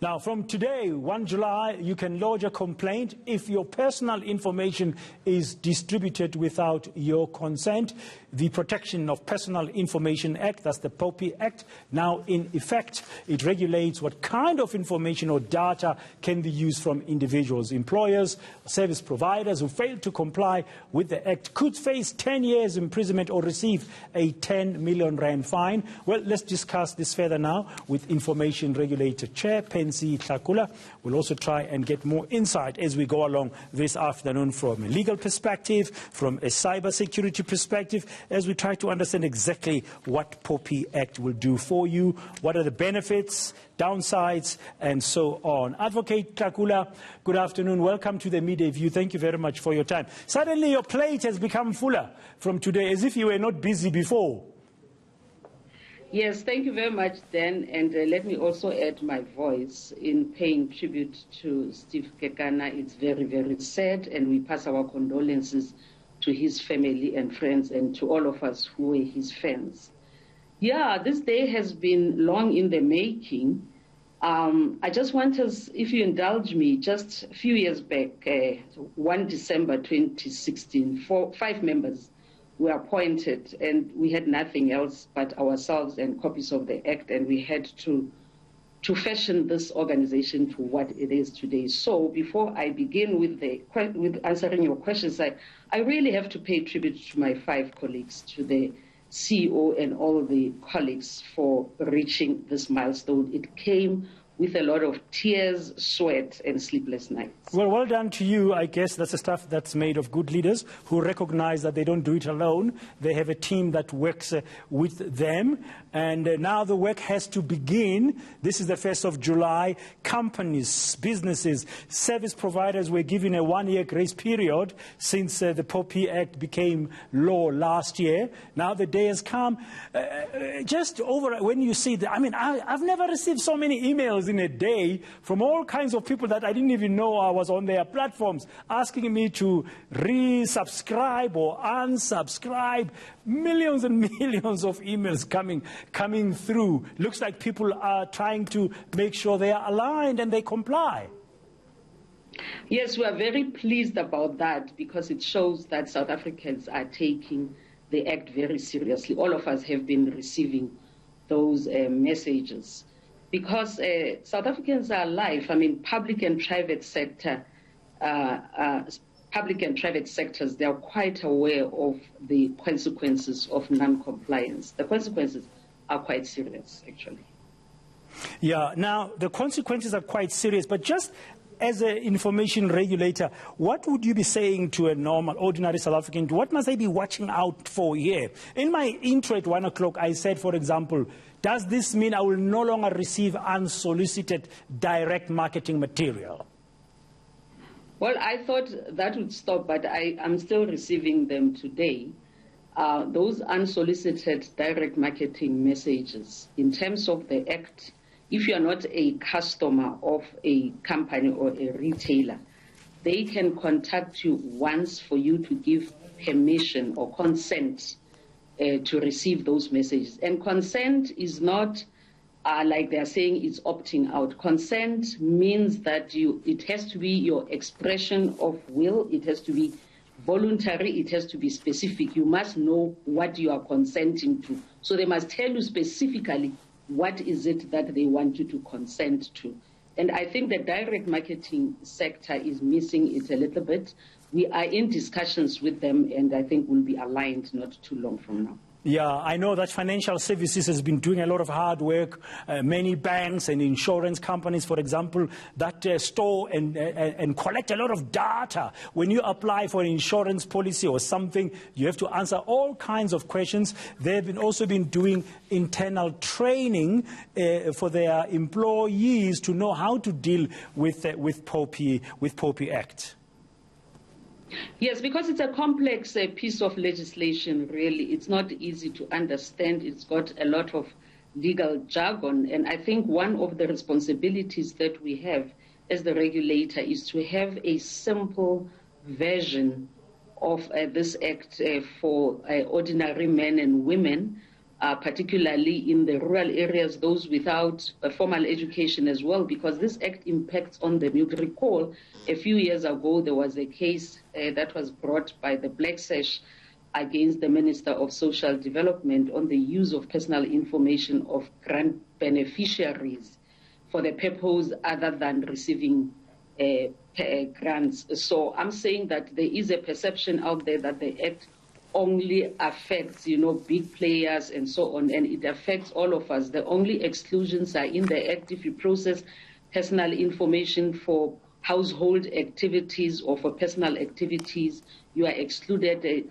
Now, from today, 1 July, you can lodge a complaint if your personal information is distributed without your consent. The Protection of Personal Information Act, that's the POPI Act, now in effect. It regulates what kind of information or data can be used from individuals. Employers, service providers who fail to comply with the Act could face 10 years imprisonment or receive a 10 million rand fine. Well, let's discuss this further now with Information Regulator Chair Pansy. Tlakula. We'll also try and get more insight as we go along this afternoon from a legal perspective, from a cybersecurity perspective, as we try to understand exactly what POPI Act will do for you, what are the benefits, downsides, and so on. Advocate Tlakula, good afternoon. Welcome to the Midday View. Thank you very much for your time. Suddenly your plate has become fuller from today, as if you were not busy before. Yes, thank you very much, Dan, and let me also add my voice in paying tribute to Steve Kekana. It's very, very sad, and we pass our condolences to his family and friends and to all of us who were his fans. Yeah, this day has been long in the making. I just want us, if you indulge me, just a few years back, 1 December 2016, 5 members were appointed, and we had nothing else but ourselves and copies of the Act, and we had to fashion this organization to what it is today. So before I begin with answering your questions, I really have to pay tribute to my 5 colleagues, to the CEO and all the colleagues for reaching this milestone. It came with a lot of tears, sweat, and sleepless nights. Well, well done to you. I guess that's the stuff that's made of good leaders who recognize that they don't do it alone. They have a team that works with them. And now the work has to begin. This is the 1st of July. Companies, businesses, service providers were given a 1-year grace period since the POPI Act became law last year. Now the day has come. Just over, when you see that, I mean, I've never received so many emails in a day from all kinds of people that I didn't even know I was on their platforms, asking me to resubscribe or unsubscribe. Millions and millions of emails coming through. Looks like people are trying to make sure they are aligned and they comply. Yes, we are very pleased about that because it shows that South Africans are taking the Act very seriously. All of us have been receiving those messages. Because South Africans are alive. I mean, public and private sectors, they are quite aware of the consequences of non-compliance. The consequences are quite serious, actually. Yeah, now the consequences are quite serious, but just as an information regulator, what would you be saying to a normal, ordinary South African? What must they be watching out for here? In my intro at 1 o'clock, I said, for example, does this mean I will no longer receive unsolicited direct marketing material? Well, I thought that would stop, but I'm still receiving them today. Those unsolicited direct marketing messages, in terms of the Act, if you are not a customer of a company or a retailer, they can contact you once for you to give permission or consent to receive those messages. And consent is not like they're saying it's opting out. Consent means that it has to be your expression of will, it has to be voluntary, it has to be specific. You must know what you are consenting to. So they must tell you specifically what is it that they want you to consent to. And I think the direct marketing sector is missing it a little bit. We are in discussions with them, and I think we'll be aligned not too long from now. Yeah, I know that financial services has been doing a lot of hard work. Many banks and insurance companies, for example, that store and collect a lot of data. When you apply for an insurance policy or something, you have to answer all kinds of questions. They've also been doing internal training for their employees to know how to deal with POPI Act. Yes, because it's a complex piece of legislation, really. It's not easy to understand. It's got a lot of legal jargon. And I think one of the responsibilities that we have as the regulator is to have a simple version of this Act for ordinary men and women particularly in the rural areas, those without formal education as well, because this act impacts on them. You recall a few years ago, there was a case that was brought by the Black Sash against the Minister of Social Development on the use of personal information of grant beneficiaries for the purpose other than receiving grants. So I'm saying that there is a perception out there that the act only affects, big players and so on, and it affects all of us. The only exclusions are in the act. If you process personal information for household activities or for personal activities, you are excluded.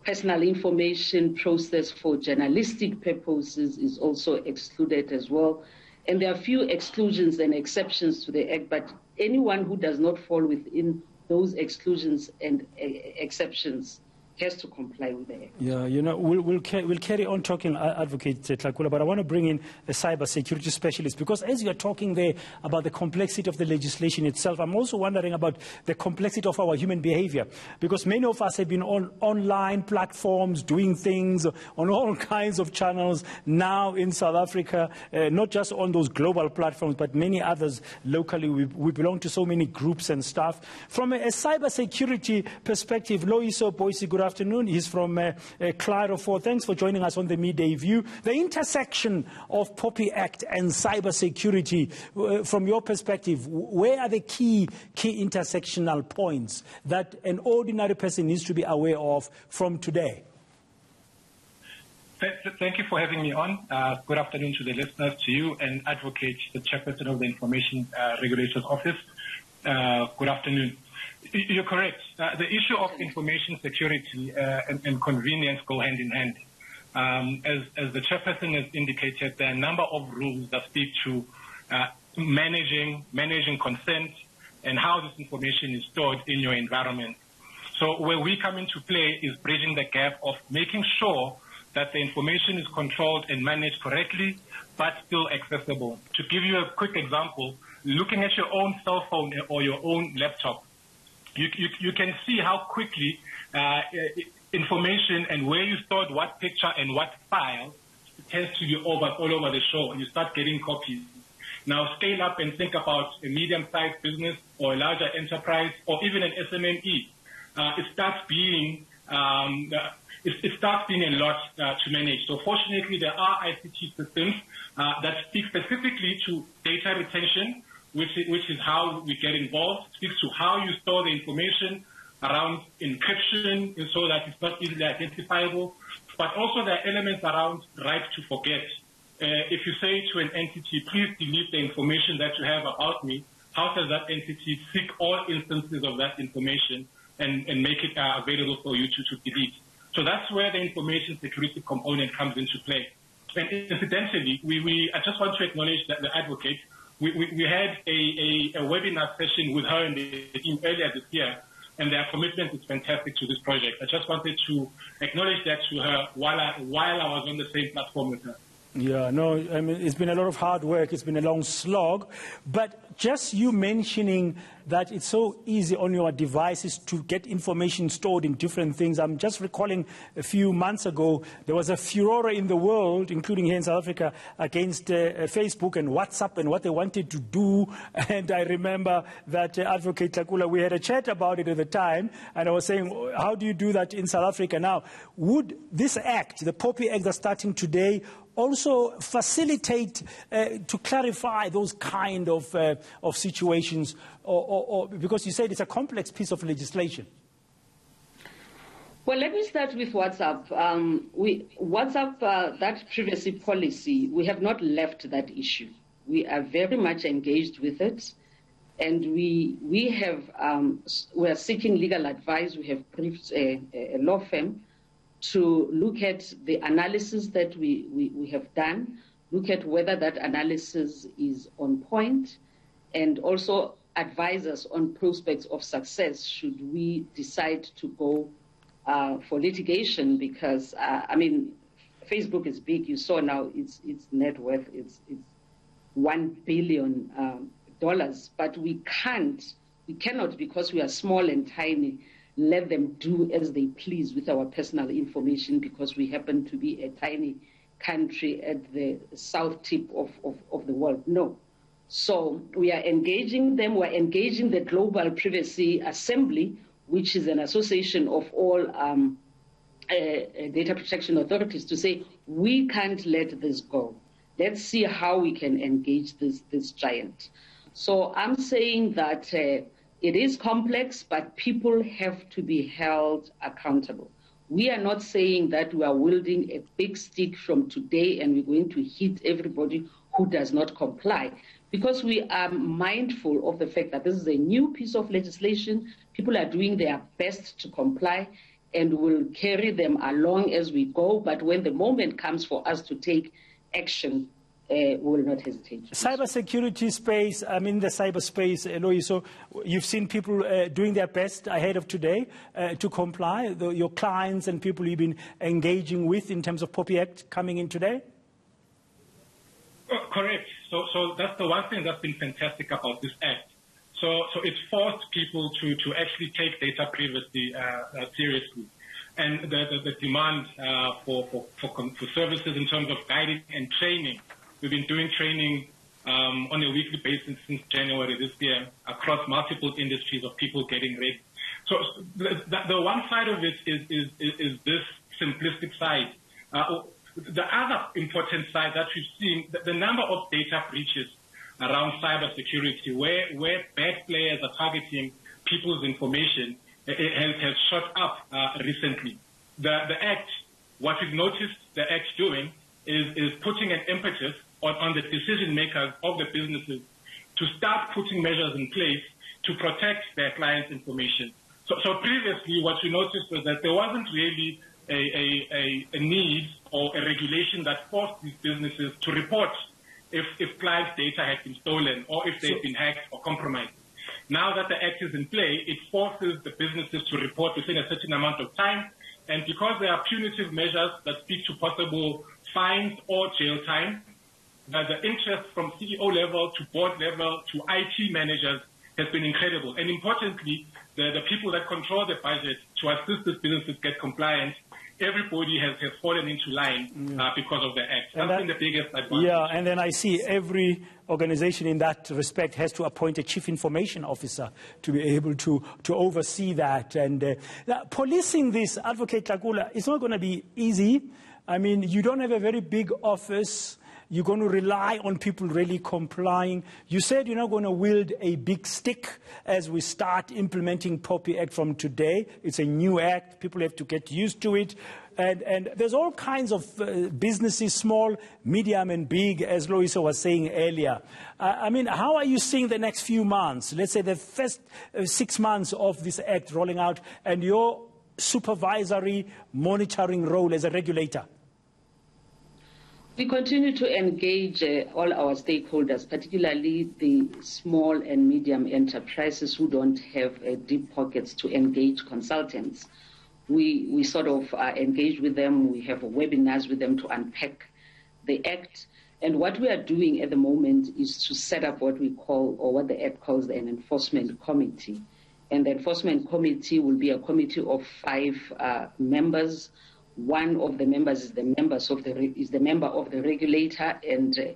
Personal information process for journalistic purposes is also excluded as well. And there are few exclusions and exceptions to the act, but anyone who does not fall within those exclusions and exceptions has to comply with the act. Yeah, we'll carry on talking, Advocate Tlakula, but I want to bring in a cybersecurity specialist, because as you're talking there about the complexity of the legislation itself, I'm also wondering about the complexity of our human behavior, because many of us have been on online platforms doing things on all kinds of channels now in South Africa, not just on those global platforms, but many others locally. We belong to so many groups and stuff. From a cybersecurity perspective, Loyiso, Boyce, good afternoon. He's from CLYROFOR. Thanks for joining us on the Midday View. The intersection of POPI Act and cybersecurity, from your perspective, where are the key intersectional points that an ordinary person needs to be aware of from today? Thank you for having me on. Good afternoon to the listeners, to you, and Advocate, the chairperson of the Information Regulator's Office. Good afternoon. You're correct. The issue of information security and convenience go hand in hand. As the chairperson has indicated, there are a number of rules that speak to managing consent and how this information is stored in your environment. So where we come into play is bridging the gap of making sure that the information is controlled and managed correctly, but still accessible. To give you a quick example, looking at your own cell phone or your own laptop, you can see how quickly information and where you stored what picture and what file tends to be all over the show, and you start getting copies. Now scale up and think about a medium-sized business or a larger enterprise or even an SMME. It starts being a lot to manage. So fortunately, there are ICT systems that speak specifically to data retention, which is how we get involved, speaks to how you store the information around encryption so that it's not easily identifiable, but also there are elements around right to forget. If you say to an entity, please delete the information that you have about me, how does that entity seek all instances of that information and make it available for you to delete? So that's where the information security component comes into play. And incidentally, I just want to acknowledge that the advocate, we had a webinar session with her and the team earlier this year, and their commitment is fantastic to this project. I just wanted to acknowledge that to her while I was on the same platform with her. Yeah, no, I mean, it's been a lot of hard work. It's been a long slog. But just you mentioning that it's so easy on your devices to get information stored in different things. I'm just recalling a few months ago, there was a furor in the world, including here in South Africa, against Facebook and WhatsApp and what they wanted to do. And I remember that Advocate Tlakula, we had a chat about it at the time, and I was saying, how do you do that in South Africa now? Would this act, the POPI Act that's starting today, also facilitate to clarify those kind of situations, or because you said it's a complex piece of legislation? Well, let me start with WhatsApp. WhatsApp, that privacy policy, we have not left that issue. We are very much engaged with it, and we are seeking legal advice. We have briefed a law firm to look at the analysis that we have done, look at whether that analysis is on point, and also advise us on prospects of success should we decide to go for litigation, because, I mean, Facebook is big. You saw now its net worth is $1 billion, but we cannot, because we are small and tiny, let them do as they please with our personal information, because we happen to be a tiny country at the south tip of the world. No. So we are engaging them. We're engaging the Global Privacy Assembly, which is an association of all data protection authorities, to say, we can't let this go. Let's see how we can engage this giant. So I'm saying that it is complex, but people have to be held accountable. We are not saying that we are wielding a big stick from today and we're going to hit everybody who does not comply, because we are mindful of the fact that this is a new piece of legislation. People are doing their best to comply, and we'll carry them along as we go. But when the moment comes for us to take action, we will not hesitate. Cybersecurity space, I mean the cyberspace, Loyiso, you've seen people doing their best ahead of today to comply, your clients and people you've been engaging with in terms of POPI Act coming in today? Correct. So that's the one thing that's been fantastic about this act. So it's forced people to actually take data privacy seriously. And the demand for services in terms of guiding and training. We've been doing training on a weekly basis since January this year across multiple industries of people getting ready. So the one side of it is this simplistic side. The other important side that we've seen, the number of data breaches around cybersecurity, where bad players are targeting people's information, it has shot up recently. The Act, what we've noticed the Act doing is putting an impetus on the decision makers of the businesses to start putting measures in place to protect their clients' information. So previously, what we noticed was that there wasn't really a need or a regulation that forced these businesses to report if clients' data had been stolen or if they've been hacked or compromised. Now that the Act is in play, it forces the businesses to report within a certain amount of time. And because there are punitive measures that speak to possible fines or jail time, the interest from CEO level to board level to IT managers has been incredible. And importantly, the people that control the budget to assist these businesses get compliant, everybody has fallen into line because of the Act. That's been the biggest advantage. Yeah, and then I see every organization in that respect has to appoint a chief information officer to be able to oversee that. And policing this, Advocate Tlakula, it's not going to be easy. I mean, you don't have a very big office. You're going to rely on people really complying. You said you're not going to wield a big stick as we start implementing POPI Act from today. It's a new act. People have to get used to it. And there's all kinds of businesses, small, medium, and big, as Loyiso was saying earlier. I mean, how are you seeing the next few months? Let's say the first 6 months of this act rolling out and your supervisory monitoring role as a regulator. We continue to engage all our stakeholders, particularly the small and medium enterprises who don't have deep pockets to engage consultants. We sort of engage with them. We have webinars with them to unpack the Act. And what we are doing at the moment is to set up what we call, or what the Act calls, an enforcement committee. And the enforcement committee will be a committee of 5 members. One of the members is the member of the regulator, and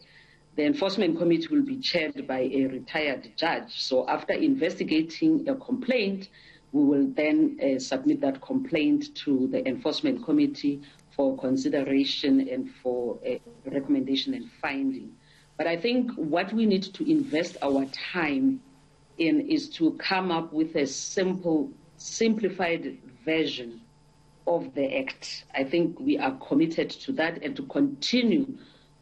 the enforcement committee will be chaired by a retired judge. So after investigating a complaint, we will then submit that complaint to the enforcement committee for consideration and for a recommendation and finding. But I think what we need to invest our time in is to come up with a simplified version of the Act. I think we are committed to that and to continue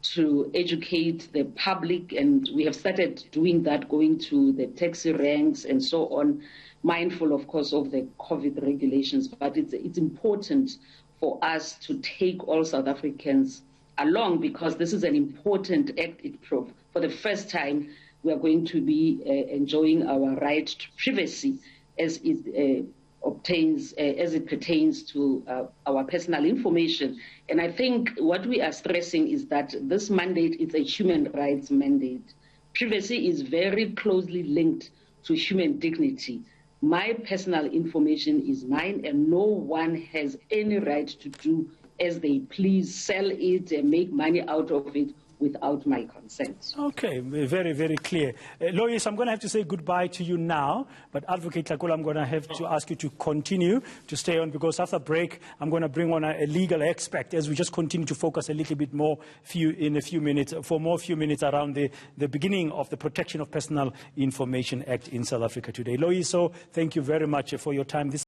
to educate the public, and we have started doing that, going to the taxi ranks and so on, mindful, of course, of the COVID regulations. But it's important for us to take all South Africans along, because this is an important Act. For the first time, we are going to be enjoying our right to privacy as it pertains to our personal information. And I think what we are stressing is that this mandate is a human rights mandate. Privacy is very closely linked to human dignity. My personal information is mine, and no one has any right to do as they please, sell it and make money out of it without my consent. Okay, very, very clear. Loyiso, I'm going to have to say goodbye to you now, but Advocate Tlakula, I'm going to have to ask you to continue to stay on, because after break, I'm going to bring on a legal expert as we just continue to focus a little bit more in a few minutes around the beginning of the Protection of Personal Information Act in South Africa today. Loyiso, thank you very much for your time.